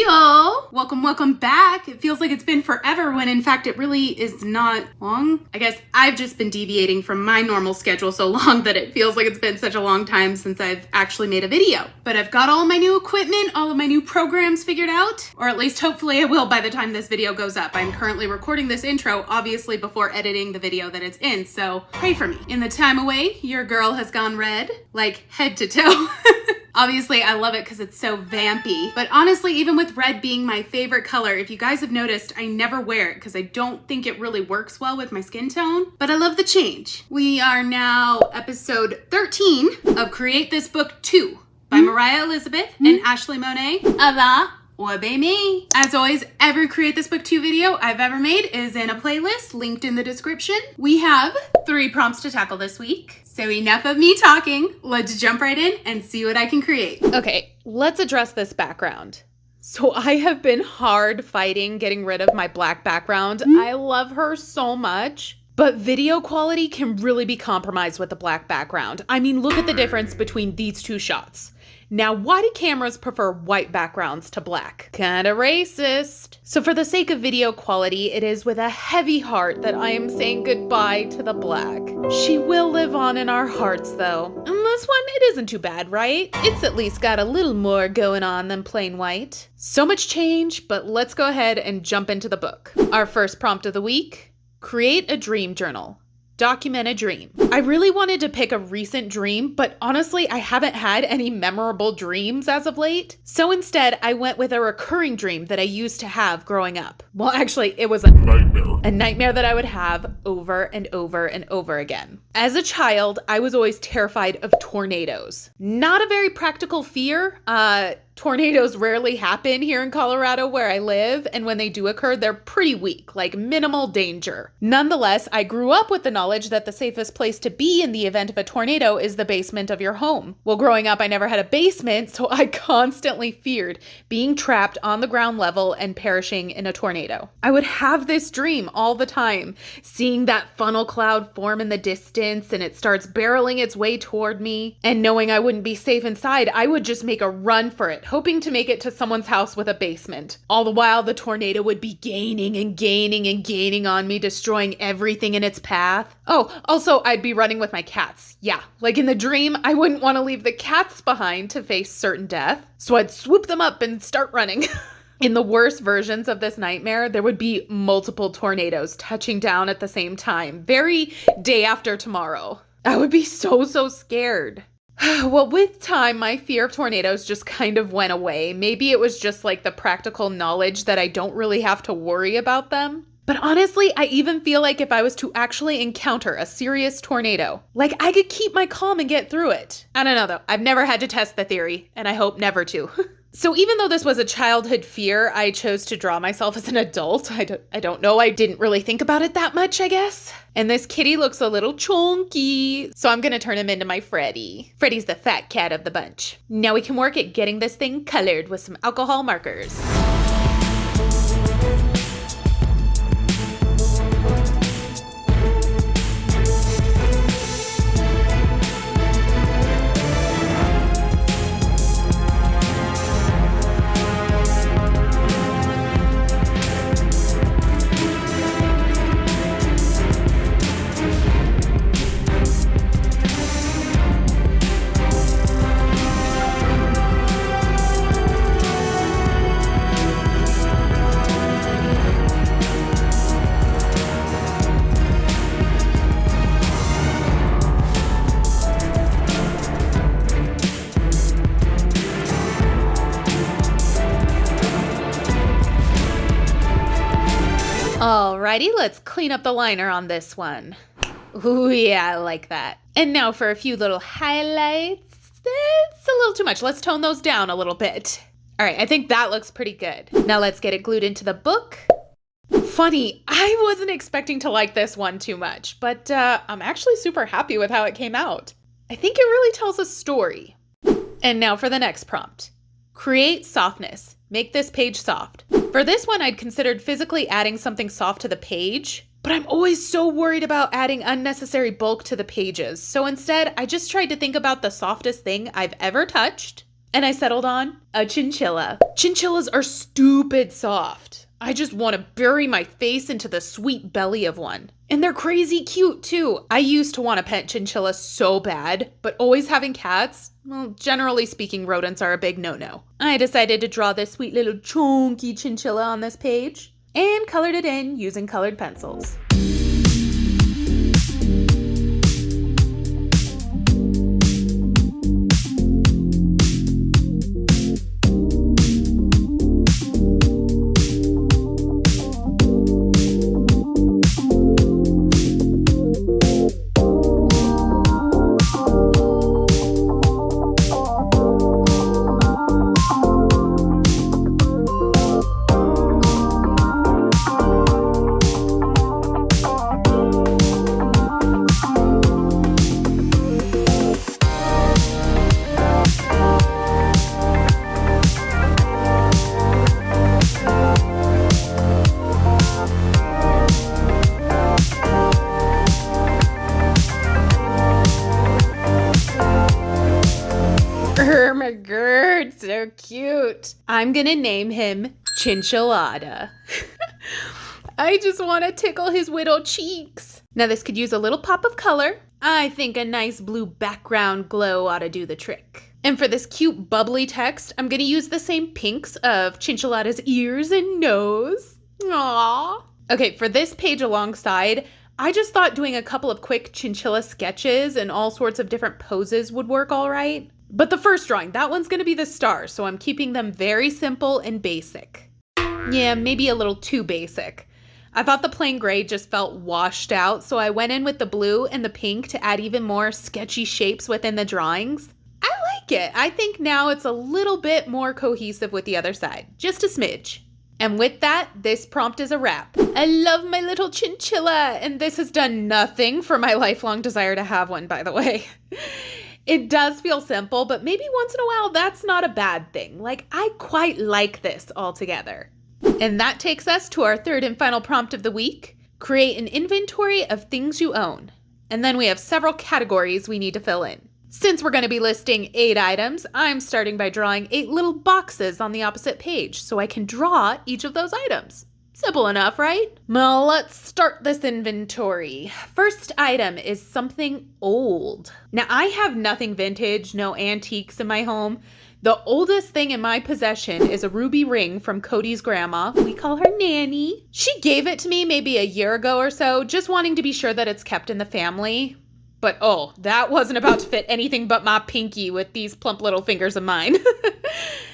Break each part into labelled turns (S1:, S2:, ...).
S1: y'all. Welcome back. It feels like it's been forever when in fact it really is not long. I guess I've just been deviating from my normal schedule so long that it feels like it's been such a long time since I've actually made a video. But I've got all my new equipment, all of my new programs figured out, or at least hopefully I will by the time this video goes up. I'm currently recording this intro, obviously before editing the video that it's in, so pray for me. In the time away, your girl has gone red, like head to toe. Obviously, I love it because it's so vampy. But honestly, even with red being my favorite color, if you guys have noticed, I never wear it because I don't think it really works well with my skin tone. But I love the change. We are now episode 13 of Create This Book 2 by Mariah Elizabeth and Ashleigh Monet. Allah. Obey me. As always, every Create This Book 2 video I've ever made is in a playlist linked in the description. We have 3 prompts to tackle this week. So enough of me talking. Let's jump right in and see what I can create.
S2: Okay, let's address this background. So I have been hard fighting getting rid of my black background. I love her so much. But video quality can really be compromised with the black background. I mean, look at the difference between these 2 shots. Now, why do cameras prefer white backgrounds to black? Kinda racist. So for the sake of video quality, it is with a heavy heart that I am saying goodbye to the black. She will live on in our hearts though. And this one, it isn't too bad, right? It's at least got a little more going on than plain white. So much change, but let's go ahead and jump into the book. Our first prompt of the week, create a dream journal. Document a dream. I really wanted to pick a recent dream, but honestly, I haven't had any memorable dreams as of late. So instead, I went with a recurring dream that I used to have growing up. Well, actually, it was a nightmare that I would have over and over and over again. As a child, I was always terrified of tornadoes. Not a very practical fear. Tornadoes rarely happen here in Colorado where I live, and when they do occur, they're pretty weak, like minimal danger. Nonetheless, I grew up with the knowledge that the safest place to be in the event of a tornado is the basement of your home. Well, growing up, I never had a basement, so I constantly feared being trapped on the ground level and perishing in a tornado. I would have this dream all the time, seeing that funnel cloud form in the distance and it starts barreling its way toward me, and knowing I wouldn't be safe inside, I would just make a run for it, hoping to make it to someone's house with a basement. All the while, the tornado would be gaining and gaining and gaining on me, destroying everything in its path. Oh, also, I'd be running with my cats. Yeah, like in the dream, I wouldn't want to leave the cats behind to face certain death, so I'd swoop them up and start running. In the worst versions of this nightmare, there would be multiple tornadoes touching down at the same time, very day after tomorrow. I would be so scared. Well, with time, my fear of tornadoes just kind of went away. Maybe it was just like the practical knowledge that I don't really have to worry about them. But honestly, I even feel like if I was to actually encounter a serious tornado, like I could keep my calm and get through it. I don't know though. I've never had to test the theory, and I hope never to. So even though this was a childhood fear, I chose to draw myself as an adult. I don't know. I didn't really think about it that much, I guess. And this kitty looks a little chunky, so I'm going to turn him into my Freddy. Freddy's the fat cat of the bunch. Now we can work at getting this thing colored with some alcohol markers. Alrighty, let's clean up the liner on this one. Ooh, yeah, I like that. And now for a few little highlights. It's a little too much. Let's tone those down a little bit. All right, I think that looks pretty good. Now let's get it glued into the book. Funny, I wasn't expecting to like this one too much, but I'm actually super happy with how it came out. I think it really tells a story. And now for the next prompt. Create softness. Make this page soft. For this one, I'd considered physically adding something soft to the page, but I'm always so worried about adding unnecessary bulk to the pages. So instead, I just tried to think about the softest thing I've ever touched And I settled on a chinchilla. Chinchillas are stupid soft. I just want to bury my face into the sweet belly of one. And they're crazy cute too. I used to want to pet chinchillas so bad, but always having cats, well, generally speaking, rodents are a big no-no. I decided to draw this sweet little chunky chinchilla on this page and colored it in using colored pencils. Oh my god, so cute. I'm gonna name him Chinchillada. I just want to tickle his little cheeks. Now this could use a little pop of color. I think a nice blue background glow ought to do the trick. And for this cute bubbly text, I'm gonna use the same pinks of Chinchillada's ears and nose. Aww. Okay, for this page alongside, I just thought doing a couple of quick chinchilla sketches and all sorts of different poses would work all right. But the first drawing, that one's gonna be the star, so I'm keeping them very simple and basic. Yeah, maybe a little too basic. I thought the plain gray just felt washed out, so I went in with the blue and the pink to add even more sketchy shapes within the drawings. I like it. I think now it's a little bit more cohesive with the other side, just a smidge. And with that, this prompt is a wrap. I love my little chinchilla, and this has done nothing for my lifelong desire to have one, by the way. It does feel simple, but maybe once in a while, that's not a bad thing. Like, I quite like this altogether. And that takes us to our third and final prompt of the week. Create an inventory of things you own. And then we have several categories we need to fill in. Since we're going to be listing 8 items, I'm starting by drawing 8 little boxes on the opposite page so I can draw each of those items. Simple enough, right? Well, let's start this inventory. First item is something old. Now, I have nothing vintage, no antiques in my home. The oldest thing in my possession is a ruby ring from Cody's grandma. We call her Nanny. She gave it to me maybe a year ago or so, just wanting to be sure that it's kept in the family. But oh, that wasn't about to fit anything but my pinky with these plump little fingers of mine.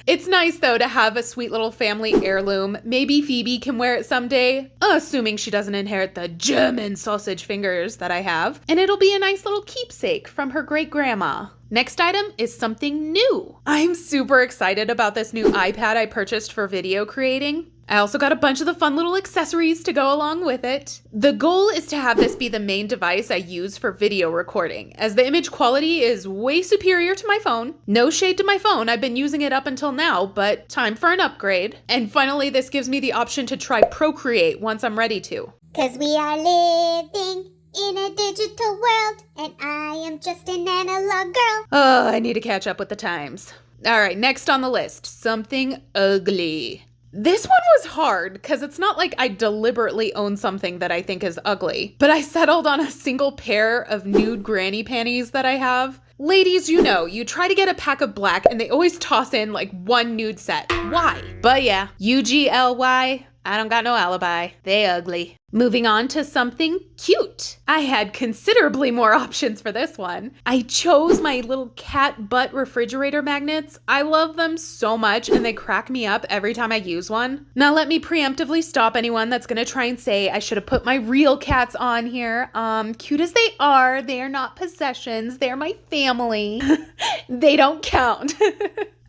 S2: It's nice, though, to have a sweet little family heirloom. Maybe Phoebe can wear it someday, assuming she doesn't inherit the German sausage fingers that I have. And it'll be a nice little keepsake from her great-grandma. Next item is something new. I'm super excited about this new iPad I purchased for video creating. I also got a bunch of the fun little accessories to go along with it. The goal is to have this be the main device I use for video recording, as the image quality is way superior to my phone. No shade to my phone, I've been using it up until now, but time for an upgrade. And finally, this gives me the option to try Procreate once I'm ready to.
S3: 'Cause we are living in a digital world, and I am just an analog girl.
S2: Oh, I need to catch up with the times. All right, next on the list, something ugly. This one was hard because it's not like I deliberately own something that I think is ugly, but I settled on a single pair of nude granny panties that I have. Ladies, you know, you try to get a pack of black and they always toss in like one nude set. Why? But yeah, UGLY, I don't got no alibi. They ugly. Moving on to something cute. I had considerably more options for this one. I chose my little cat butt refrigerator magnets. I love them so much and they crack me up every time I use one. Now let me preemptively stop anyone that's gonna try and say I should have put my real cats on here. Cute as they are not possessions. They're my family. They don't count.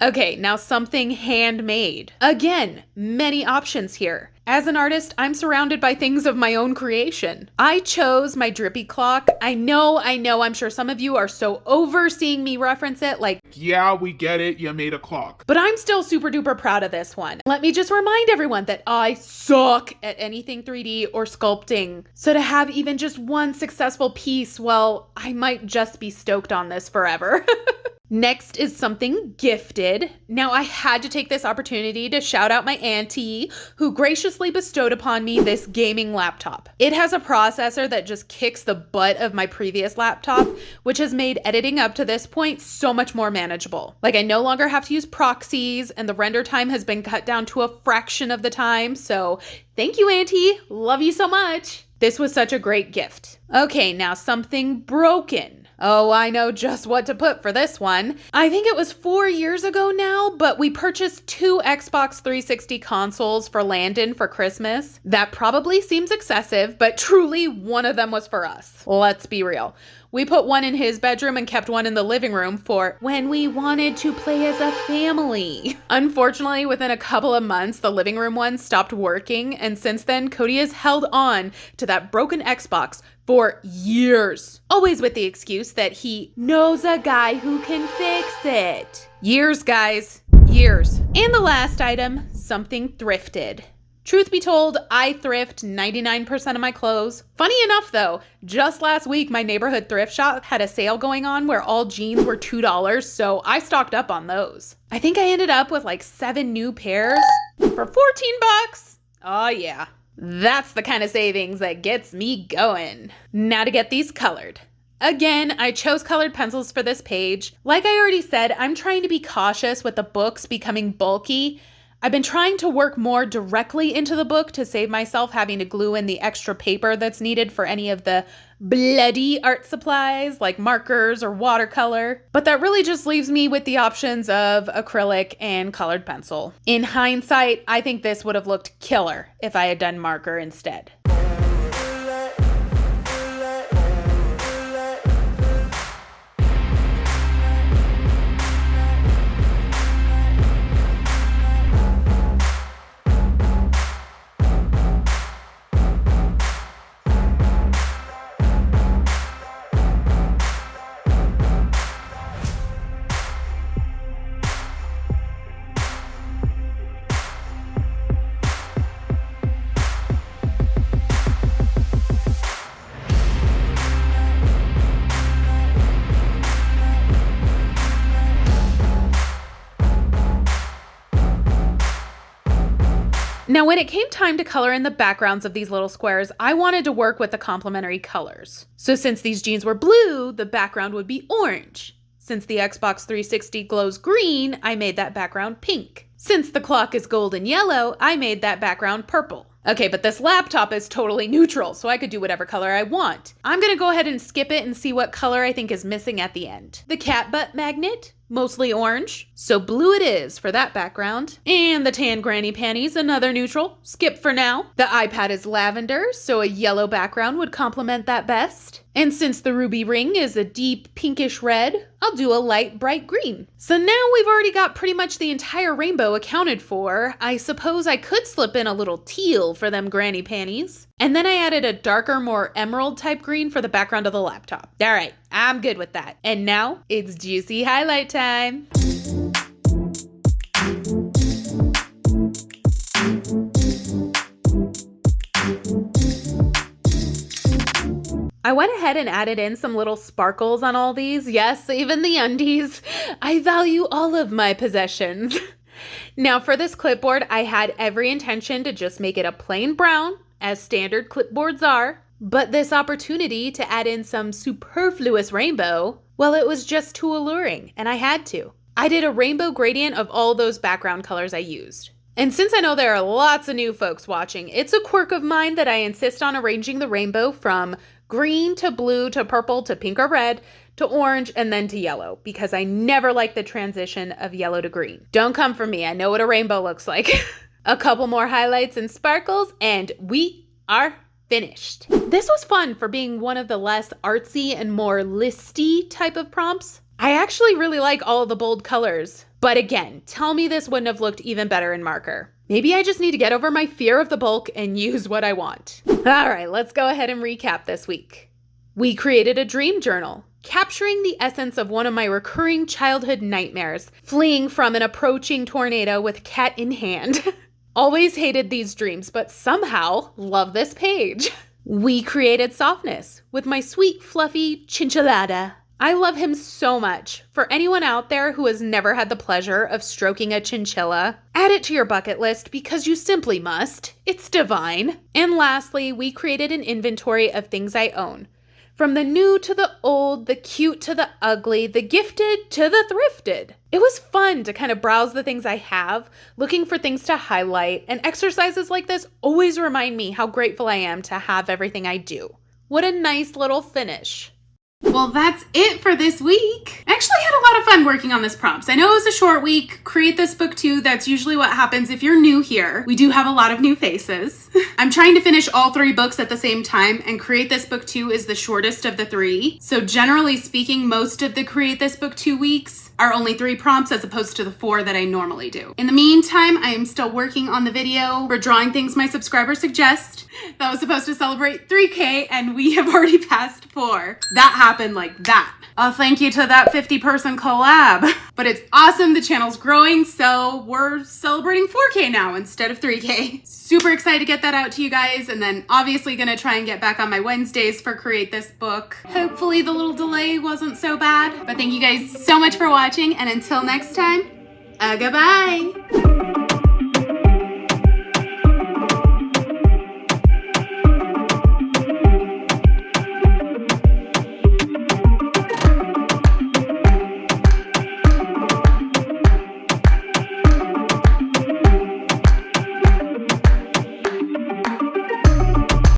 S2: Okay, now something handmade. Again, many options here. As an artist, I'm surrounded by things of my own creation. I chose my drippy clock. I know, I'm sure some of you are so over seeing me reference it, like,
S4: yeah, we get it, you made a clock.
S2: But I'm still super duper proud of this one. Let me just remind everyone that I suck at anything 3D or sculpting. So to have even just one successful piece, well, I might just be stoked on this forever. Next is something gifted. Now, I had to take this opportunity to shout out my auntie, who graciously bestowed upon me this gaming laptop. It has a processor that just kicks the butt of my previous laptop, which has made editing up to this point so much more manageable. Like, I no longer have to use proxies, and the render time has been cut down to a fraction of the time, so thank you, auntie. Love you so much. This was such a great gift. Okay, now something broken. Oh, I know just what to put for this one. I think it was 4 years ago now, but we purchased 2 Xbox 360 consoles for Landon for Christmas. That probably seems excessive, but truly one of them was for us. Let's be real. We put one in his bedroom and kept one in the living room for when we wanted to play as a family. Unfortunately, within a couple of months, the living room one stopped working, and since then, Cody has held on to that broken Xbox for years. Always with the excuse that he knows a guy who can fix it. Years, guys. Years. And the last item, something thrifted. Truth be told, I thrift 99% of my clothes. Funny enough though, just last week my neighborhood thrift shop had a sale going on where all jeans were $2, so I stocked up on those. I think I ended up with like 7 new pairs for $14. Oh yeah. That's the kind of savings that gets me going. Now to get these colored. Again, I chose colored pencils for this page. Like I already said, I'm trying to be cautious with the books becoming bulky. I've been trying to work more directly into the book to save myself having to glue in the extra paper that's needed for any of the bloody art supplies like markers or watercolor. But that really just leaves me with the options of acrylic and colored pencil. In hindsight, I think this would have looked killer if I had done marker instead. Now, when it came time to color in the backgrounds of these little squares, I wanted to work with the complementary colors. So since these jeans were blue, the background would be orange. Since the Xbox 360 glows green, I made that background pink. Since the clock is gold and yellow, I made that background purple. Okay, but this laptop is totally neutral, so I could do whatever color I want. I'm gonna go ahead and skip it and see what color I think is missing at the end. The cat butt magnet, mostly orange, so blue it is for that background. And the tan granny panties, another neutral, skip for now. The iPad is lavender, so a yellow background would complement that best. And since the ruby ring is a deep pinkish red, I'll do a light bright green. So now we've already got pretty much the entire rainbow accounted for. I suppose I could slip in a little teal for them granny panties. And then I added a darker, more emerald type green for the background of the laptop. All right, I'm good with that. And now it's juicy highlight time. I went ahead and added in some little sparkles on all these. Yes, even the undies. I value all of my possessions. Now for this clipboard, I had every intention to just make it a plain brown, as standard clipboards are. But this opportunity to add in some superfluous rainbow, well, it was just too alluring, and I had to. I did a rainbow gradient of all those background colors I used. And since I know there are lots of new folks watching, it's a quirk of mine that I insist on arranging the rainbow from green to blue to purple to pink or red to orange and then to yellow, because I never like the transition of yellow to green. Don't come for me, I know what a rainbow looks like. A couple more highlights and sparkles and we are finished. This was fun for being one of the less artsy and more listy type of prompts. I actually really like all of the bold colors, but again, tell me this wouldn't have looked even better in marker. Maybe I just need to get over my fear of the bulk and use what I want. All right, let's go ahead and recap this week. We created a dream journal, capturing the essence of one of my recurring childhood nightmares, fleeing from an approaching tornado with cat in hand. Always hated these dreams, but somehow love this page. We created Softness with my sweet, fluffy chinchillada. I love him so much. For anyone out there who has never had the pleasure of stroking a chinchilla, add it to your bucket list because you simply must. It's divine. And lastly, we created an inventory of things I own. From the new to the old, the cute to the ugly, the gifted to the thrifted. It was fun to kind of browse the things I have, looking for things to highlight, and exercises like this always remind me how grateful I am to have everything I do. What a nice little finish.
S1: Well, that's it for this week. I actually had a lot of fun working on this prompts. I know it was a short week. Create this book too. That's usually what happens if you're new here. We do have a lot of new faces. I'm trying to finish all 3 books at the same time, and Create This Book 2 is the shortest of the 3. So generally speaking, most of the Create This Book 2 weeks are only 3 prompts as opposed to the 4 that I normally do. In the meantime, I am still working on the video for drawing things my subscribers suggest. That was supposed to celebrate 3K and we have already passed 4. That happened like that. Thank you to that 50-person collab. But it's awesome, the channel's growing, so we're celebrating 4K now instead of 3K. Super excited to get that out to you guys, and then obviously gonna try and get back on my Wednesdays for Create This Book. Hopefully the little delay wasn't so bad. But thank you guys so much for watching, and until next time, goodbye.